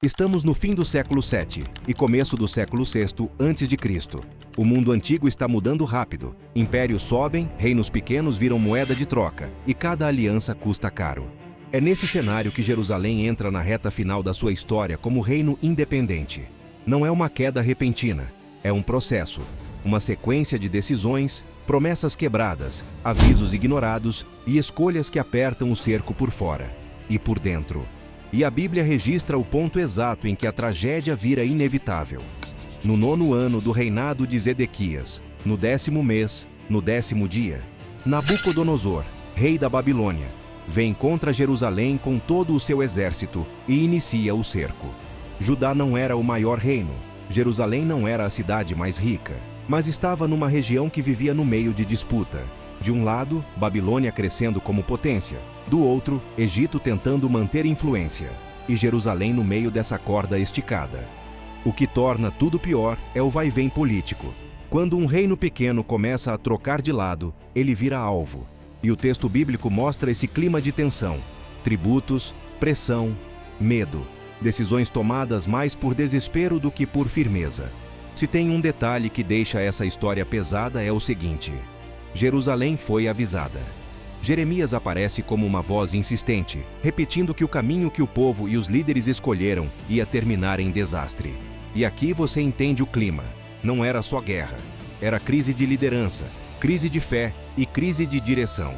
Estamos no fim do século VII e começo do século VI a.C. O mundo antigo está mudando rápido. Impérios sobem, reinos pequenos viram moeda de troca e cada aliança custa caro. É nesse cenário que Jerusalém entra na reta final da sua história como reino independente. Não é uma queda repentina, é um processo, uma sequência de decisões, promessas quebradas, avisos ignorados e escolhas que apertam o cerco por fora e por dentro. E a Bíblia registra o ponto exato em que a tragédia vira inevitável. No 9º ano do reinado de Zedequias, no 10º mês, no 10º dia, Nabucodonosor, rei da Babilônia, vem contra Jerusalém com todo o seu exército e inicia o cerco. Judá não era o maior reino, Jerusalém não era a cidade mais rica, mas estava numa região que vivia no meio de disputa. De um lado, Babilônia crescendo como potência, do outro, Egito tentando manter influência, e Jerusalém no meio dessa corda esticada. O que torna tudo pior é o vai-vem político. Quando um reino pequeno começa a trocar de lado, ele vira alvo. E o texto bíblico mostra esse clima de tensão, tributos, pressão, medo, decisões tomadas mais por desespero do que por firmeza. Se tem um detalhe que deixa essa história pesada é o seguinte: Jerusalém foi avisada. Jeremias aparece como uma voz insistente, repetindo que o caminho que o povo e os líderes escolheram ia terminar em desastre. E aqui você entende o clima. Não era só guerra. Era crise de liderança, crise de fé e crise de direção.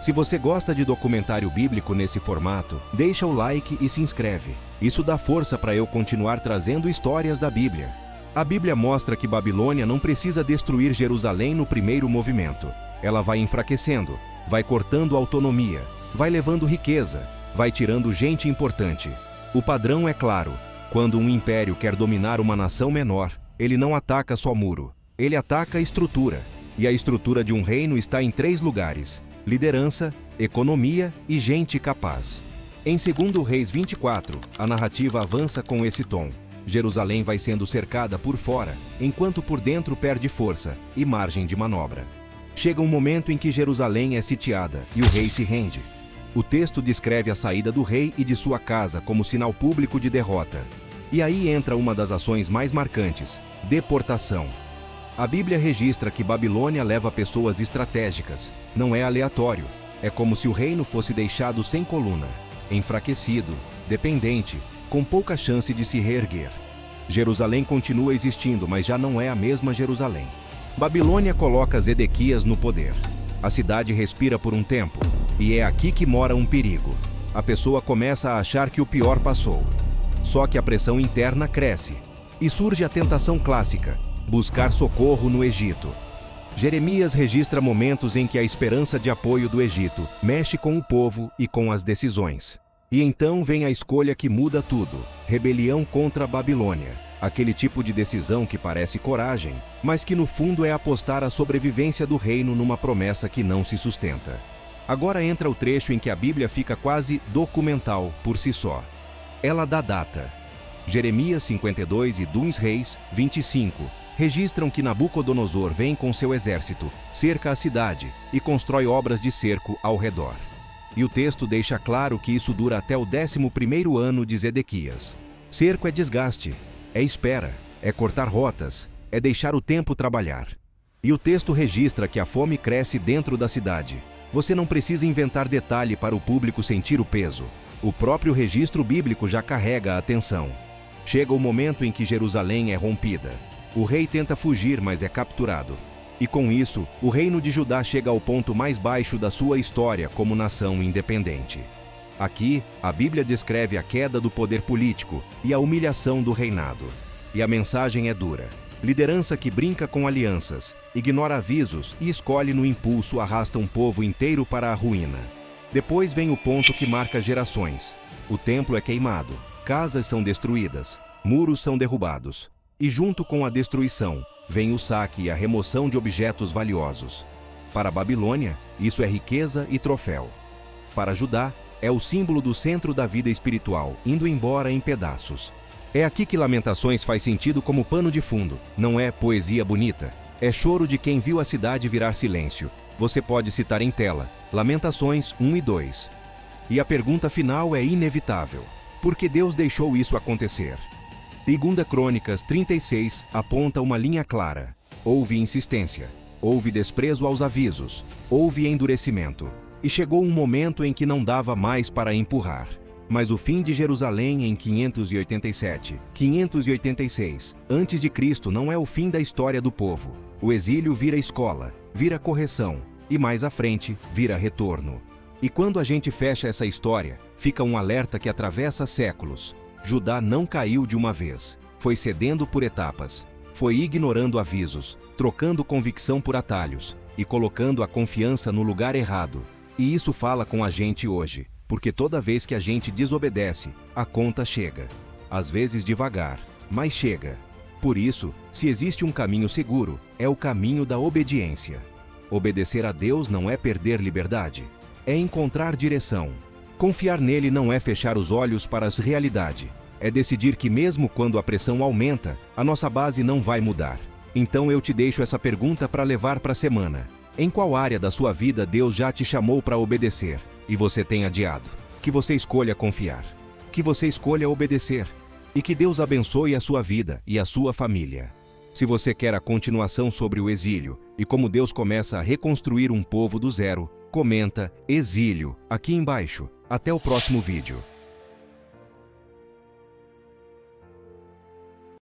Se você gosta de documentário bíblico nesse formato, deixa o like e se inscreve. Isso dá força para eu continuar trazendo histórias da Bíblia. A Bíblia mostra que Babilônia não precisa destruir Jerusalém no primeiro movimento. Ela vai enfraquecendo, vai cortando autonomia, vai levando riqueza, vai tirando gente importante. O padrão é claro: quando um império quer dominar uma nação menor, ele não ataca só muro, ele ataca a estrutura. E a estrutura de um reino está em 3 lugares: liderança, economia e gente capaz. Em 2 Reis 24, a narrativa avança com esse tom. Jerusalém vai sendo cercada por fora, enquanto por dentro perde força e margem de manobra. Chega um momento em que Jerusalém é sitiada e o rei se rende. O texto descreve a saída do rei e de sua casa como sinal público de derrota. E aí entra uma das ações mais marcantes: deportação. A Bíblia registra que Babilônia leva pessoas estratégicas. Não é aleatório. É como se o reino fosse deixado sem coluna, enfraquecido, dependente, com pouca chance de se reerguer. Jerusalém continua existindo, mas já não é a mesma Jerusalém. Babilônia coloca Zedequias no poder. A cidade respira por um tempo, e é aqui que mora um perigo. A pessoa começa a achar que o pior passou. Só que a pressão interna cresce, e surge a tentação clássica: buscar socorro no Egito. Jeremias registra momentos em que a esperança de apoio do Egito mexe com o povo e com as decisões. E então vem a escolha que muda tudo: rebelião contra a Babilônia. Aquele tipo de decisão que parece coragem, mas que no fundo é apostar a sobrevivência do reino numa promessa que não se sustenta. Agora entra o trecho em que a Bíblia fica quase documental por si só. Ela dá data. Jeremias 52 e 2 Reis 25 registram que Nabucodonosor vem com seu exército, cerca a cidade e constrói obras de cerco ao redor. E o texto deixa claro que isso dura até o 11º ano de Zedequias. Cerco é desgaste, é espera, é cortar rotas, é deixar o tempo trabalhar. E o texto registra que a fome cresce dentro da cidade. Você não precisa inventar detalhe para o público sentir o peso. O próprio registro bíblico já carrega a atenção. Chega o momento em que Jerusalém é rompida. O rei tenta fugir, mas é capturado. E com isso, o reino de Judá chega ao ponto mais baixo da sua história como nação independente. Aqui, a Bíblia descreve a queda do poder político e a humilhação do reinado. E a mensagem é dura. Liderança que brinca com alianças, ignora avisos e escolhe no impulso arrasta um povo inteiro para a ruína. Depois vem o ponto que marca gerações. O templo é queimado, casas são destruídas, muros são derrubados. E junto com a destruição, vem o saque e a remoção de objetos valiosos. Para a Babilônia, isso é riqueza e troféu. Para Judá, é o símbolo do centro da vida espiritual, indo embora em pedaços. É aqui que Lamentações faz sentido como pano de fundo. Não é poesia bonita. É choro de quem viu a cidade virar silêncio. Você pode citar em tela Lamentações 1 e 2. E a pergunta final é inevitável: Por que Deus deixou isso acontecer? 2 Crônicas 36 aponta uma linha clara. Houve insistência, houve desprezo aos avisos, houve endurecimento. E chegou um momento em que não dava mais para empurrar. Mas o fim de Jerusalém em 587, 586 a.C. não é o fim da história do povo. O exílio vira escola, vira correção e mais à frente vira retorno. E quando a gente fecha essa história, fica um alerta que atravessa séculos. Judá não caiu de uma vez, foi cedendo por etapas, foi ignorando avisos, trocando convicção por atalhos e colocando a confiança no lugar errado. E isso fala com a gente hoje. Porque toda vez que a gente desobedece, a conta chega. Às vezes devagar, mas chega. Por isso, se existe um caminho seguro, é o caminho da obediência. Obedecer a Deus não é perder liberdade, é encontrar direção. Confiar nele não é fechar os olhos para a realidade, é decidir que mesmo quando a pressão aumenta, a nossa base não vai mudar. Então eu te deixo essa pergunta para levar para a semana. Em qual área da sua vida Deus já te chamou para obedecer? E você tem adiado, que você escolha confiar, que você escolha obedecer e que Deus abençoe a sua vida e a sua família. Se você quer a continuação sobre o exílio e como Deus começa a reconstruir um povo do zero, comenta exílio aqui embaixo. Até o próximo vídeo.